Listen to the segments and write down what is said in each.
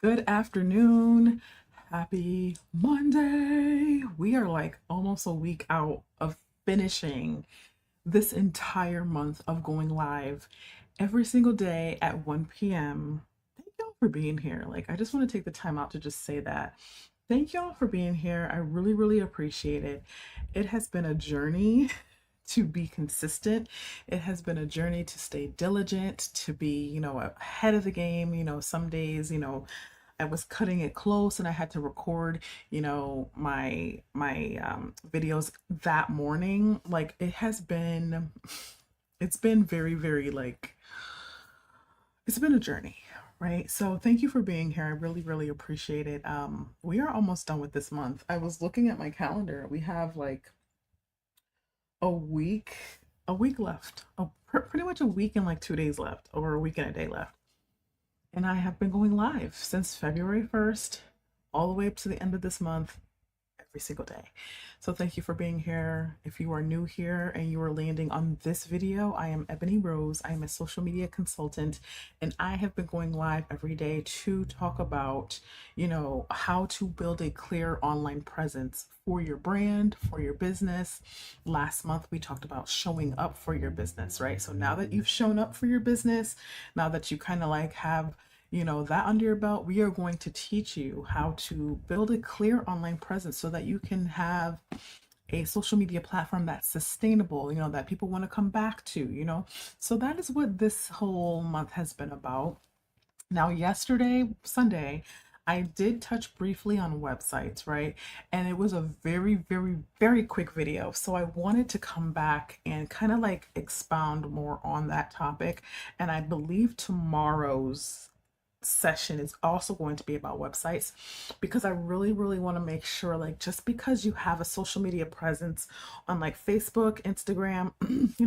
Good afternoon. Happy Monday. We are like almost a week out of finishing this entire month of going live every single day at 1 p.m. Thank y'all for being here. I just want to take the time out to just say that. Thank y'all for being here. I really, really appreciate it. It has been a journey to be consistent. It has been a journey to stay diligent, to be, ahead of the game. Some days, I was cutting it close and I had to record, my videos that morning. It's been very, very it's been a journey, right? So thank you for being here. I really, really appreciate it. We are almost done with this month. I was looking at my calendar. We have like a week, a week left. Pretty much a week and like 2 days left, or a week and a day left. And I have been going live since February 1st, all the way up to the end of this month, every single day. So thank you for being here. If you are new here and you are landing on this video, I am Ebony Rose. I am a social media consultant, and I have been going live every day to talk about, how to build a clear online presence for your brand, for your business. Last month, we talked about showing up for your business, right? So now that you've shown up for your business, now that you kind of have that under your belt, we are going to teach you how to build a clear online presence so that you can have a social media platform that's sustainable, that people want to come back to. So that is what this whole month has been about. Now, yesterday, Sunday, I did touch briefly on websites, right? And it was a very, very, very quick video. So I wanted to come back and kind of expound more on that topic. And I believe tomorrow's session is also going to be about websites, because I really, really want to make sure, just because you have a social media presence on Facebook, Instagram,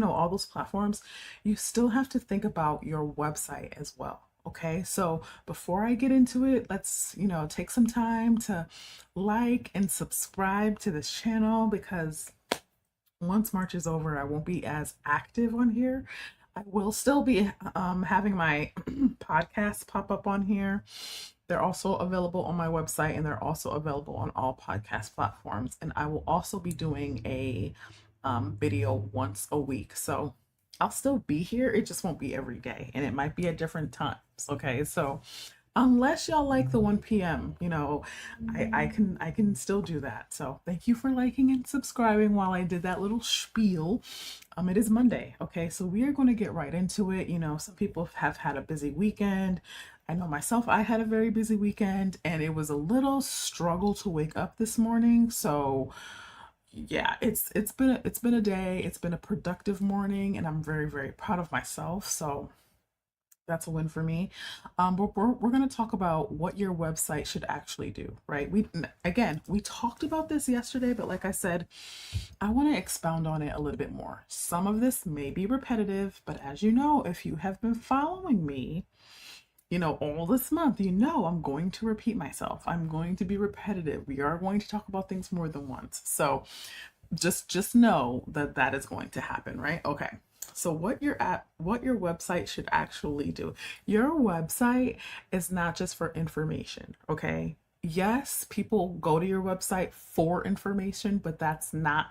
all those platforms, you still have to think about your website as well. Okay, so before I get into it, let's, take some time to like and subscribe to this channel, because once March is over, I won't be as active on here. I will still be having my podcasts pop up on here. They're also available on my website, and they're also available on all podcast platforms. And I will also be doing a video once a week. So I'll still be here. It just won't be every day, and it might be at different times. Okay, so unless y'all like the 1 p.m., I can still do that. So thank you for liking and subscribing while I did that little spiel. It is Monday. Okay, so we are going to get right into it. Some people have had a busy weekend. I know myself, I had a very busy weekend, and it was a little struggle to wake up this morning. So yeah, it's been a day. It's been a productive morning, and I'm very, very proud of myself. So that's a win for me. But we're going to talk about what your website should actually do, right? We talked about this yesterday, but like I said, I want to expound on it a little bit more. Some of this may be repetitive, but as you know, if you have been following me, all this month, I'm going to repeat myself. I'm going to be repetitive. We are going to talk about things more than once. So just know that that is going to happen, right? Okay. So what your website should actually do. Your website is not just for information, okay? Yes, people go to your website for information, but that's not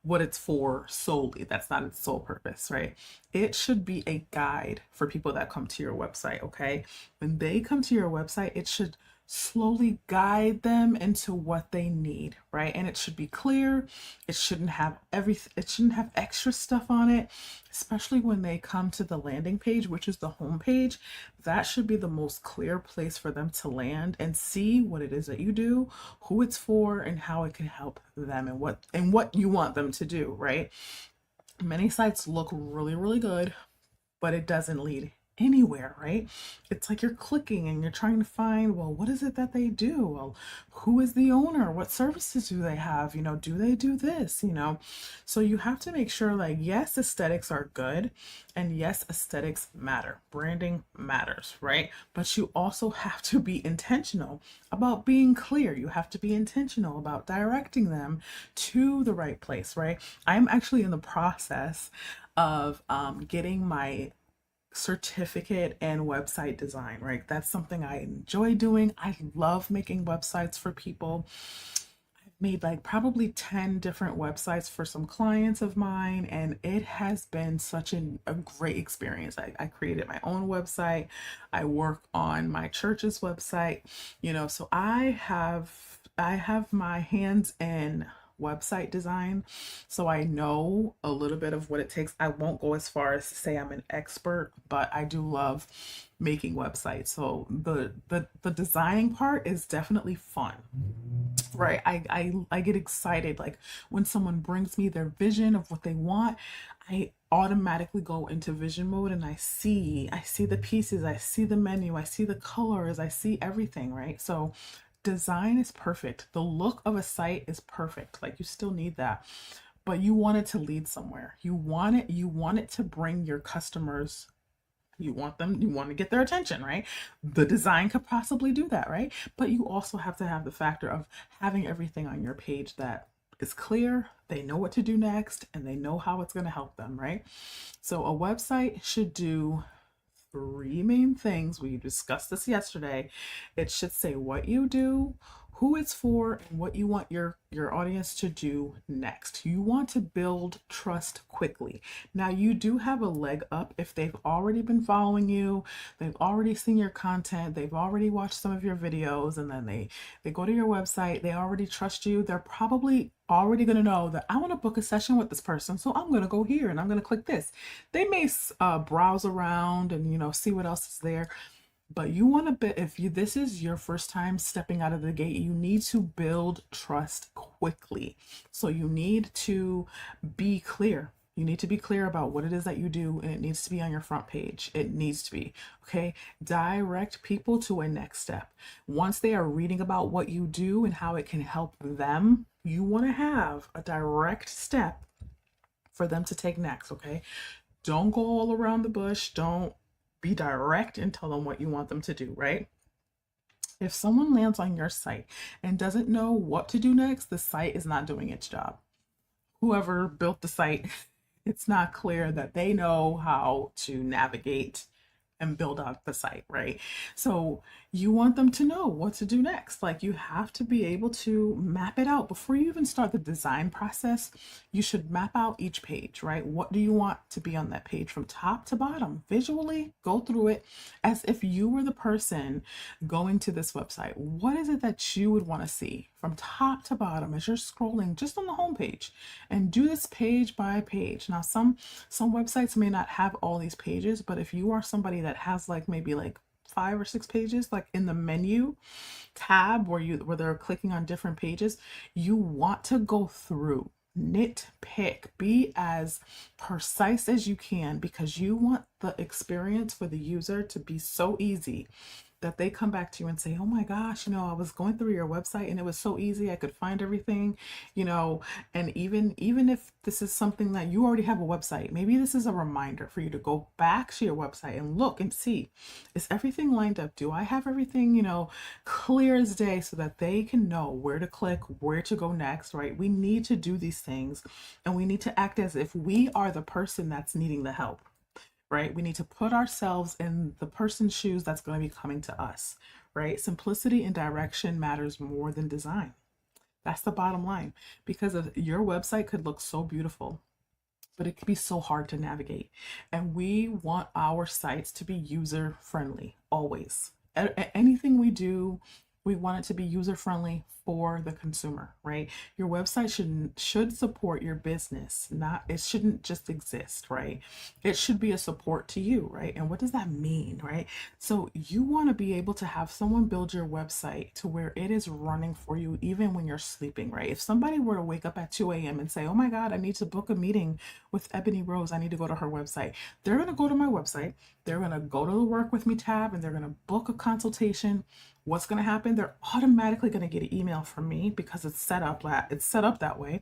what it's for solely. That's not its sole purpose, right? It should be a guide for people that come to your website, okay? When they come to your website, it should slowly guide them into what they need, right? And it should be clear. It shouldn't have it shouldn't have extra stuff on it, especially when they come to the landing page, which is the home page. That should be the most clear place for them to land and see what it is that you do, who it's for, and how it can help them, and what you want them to do, right? Many sites look really, really good, but it doesn't lead anywhere, right? It's like you're clicking and you're trying to find, well, what is it that they do? Well, who is the owner? What services do they have? Do they do this? So you have to make sure, yes, aesthetics are good, and yes, aesthetics matter. Branding matters, right? But you also have to be intentional about being clear. You have to be intentional about directing them to the right place, right? I'm actually in the process of getting my certificate in website design, right? That's something I enjoy doing. I love making websites for people. Made like probably 10 different websites for some clients of mine, and it has been such a great experience. I created my own website. I work on my church's website, so I have my hands in website design, so I know a little bit of what it takes. I won't go as far as to say I'm an expert, but I do love making websites. So the designing part is definitely fun, right? I get excited like when someone brings me their vision of what they want. I automatically go into vision mode, and I see the pieces, I see the menu, I see the colors, I see everything, right? So design is perfect. The look of a site is perfect. Like, you still need that, but you want it to lead somewhere. You want it to bring your customers. You want to get their attention, right? The design could possibly do that, right? But you also have to have the factor of having everything on your page that is clear, they know what to do next, and they know how it's going to help them, right? So a website should do three main things. We discussed this yesterday. It should say what you do, who it's for, and what you want your audience to do next. You want to build trust quickly. Now, you do have a leg up if they've already been following you, they've already seen your content, they've already watched some of your videos, and then they go to your website, they already trust you. They're probably already going to know that I want to book a session with this person, so I'm going to go here and I'm going to click this. They may browse around and see what else is there, but you want to be, if you this is your first time stepping out of the gate, you need to build trust quickly. So you need to be clear. You need to be clear about what it is that you do, and it needs to be on your front page. It needs to be, okay? Direct people to a next step. Once they are reading about what you do and how it can help them, you want to have a direct step for them to take next, okay? Don't go all around the bush. Don't be direct and tell them what you want them to do, right? If someone lands on your site and doesn't know what to do next, the site is not doing its job. Whoever built the site, it's not clear that they know how to navigate and build out the site, right? So you want them to know what to do next. Like, you have to be able to map it out before you even start the design process. You should map out each page, right? What do you want to be on that page from top to bottom? Visually go through it as if you were the person going to this website. What is it that you would want to see from top to bottom as you're scrolling just on the home page? And do this page by page. Now, some websites may not have all these pages, but if you are somebody that has like maybe like 5 or 6 pages, like in the menu tab where they're clicking on different pages, you want to go through, nitpick, be as precise as you can, because you want the experience for the user to be so easy that they come back to you and say, oh my gosh, I was going through your website and it was so easy. I could find everything, and even if this is something that you already have a website, maybe this is a reminder for you to go back to your website and look and see, is everything lined up? Do I have everything, clear as day, so that they can know where to click, where to go next, right? We need to do these things, and we need to act as if we are the person that's needing the help. Right? We need to put ourselves in the person's shoes that's going to be coming to us, right? Simplicity and direction matters more than design. That's the bottom line, because of your website could look so beautiful, but it can be so hard to navigate. And we want our sites to be user friendly always. Anything we do, we want it to be user friendly for the consumer, right? Your website should support your business, not, it shouldn't just exist, right? It should be a support to you, right? And what does that mean, right? So you want to be able to have someone build your website to where it is running for you even when you're sleeping, right? If somebody were to wake up at 2 a.m. and say, oh my God, I need to book a meeting with Ebony Rose, I need to go to her website, they're going to go to my website, they're going to go to the Work With Me tab, and they're going to book a consultation. What's going to happen? They're automatically going to get an email from me, because it's set up that way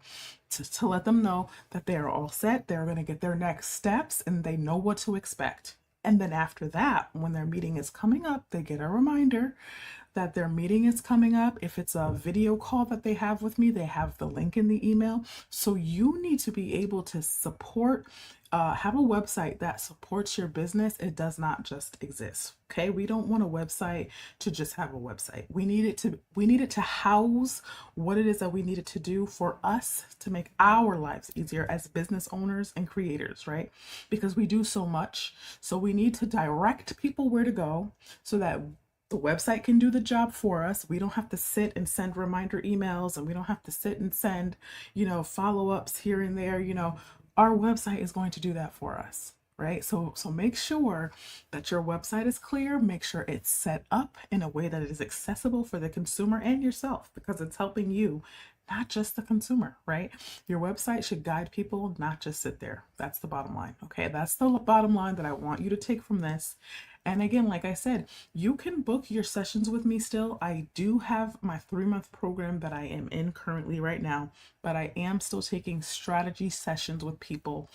to let them know that they are all set. They're going to get their next steps and they know what to expect. And then after that, when their meeting is coming up, they get a reminder that their meeting is coming up. If it's a video call that they have with me, they have the link in the email. So you need to be able to support, have a website that supports your business. It does not just exist. Okay. We don't want a website to just have a website. We need it to house what it is that we need it to do for us to make our lives easier as business owners and creators, right? Because we do so much. So we need to direct people where to go so that the website can do the job for us. We don't have to sit and send reminder emails, and we don't have to sit and send, follow-ups here and there. Our website is going to do that for us, right? So make sure that your website is clear. Make sure it's set up in a way that it is accessible for the consumer and yourself, because it's helping you, not just the consumer, right? Your website should guide people, not just sit there. That's the bottom line. Okay. That's the bottom line that I want you to take from this. And again, like I said, you can book your sessions with me still. I do have my 3-month program that I am in currently right now, but I am still taking strategy sessions with people.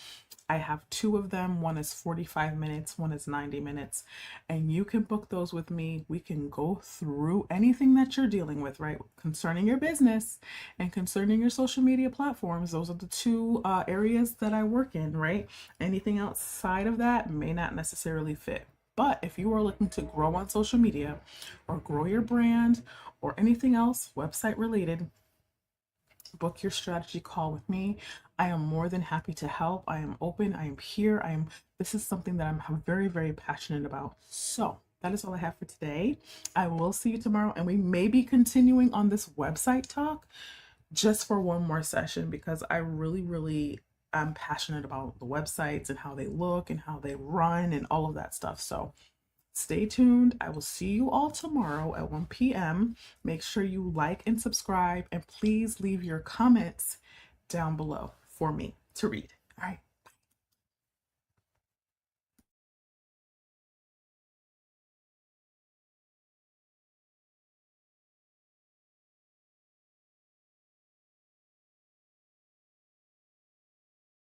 I have 2 of them. One is 45 minutes, one is 90 minutes, and you can book those with me. We can go through anything that you're dealing with, right? Concerning your business and concerning your social media platforms. Those are the 2 areas that I work in, right? Anything outside of that may not necessarily fit. But if you are looking to grow on social media or grow your brand or anything else website related, book your strategy call with me. I am more than happy to help. I am open. I am here. This is something that I'm very, very passionate about. So that is all I have for today. I will see you tomorrow, and we may be continuing on this website talk just for one more session, because I really, really am passionate about the websites and how they look and how they run and all of that stuff. So stay tuned. I will see you all tomorrow at 1 p.m. Make sure you like and subscribe, and please leave your comments down below for me to read. All right.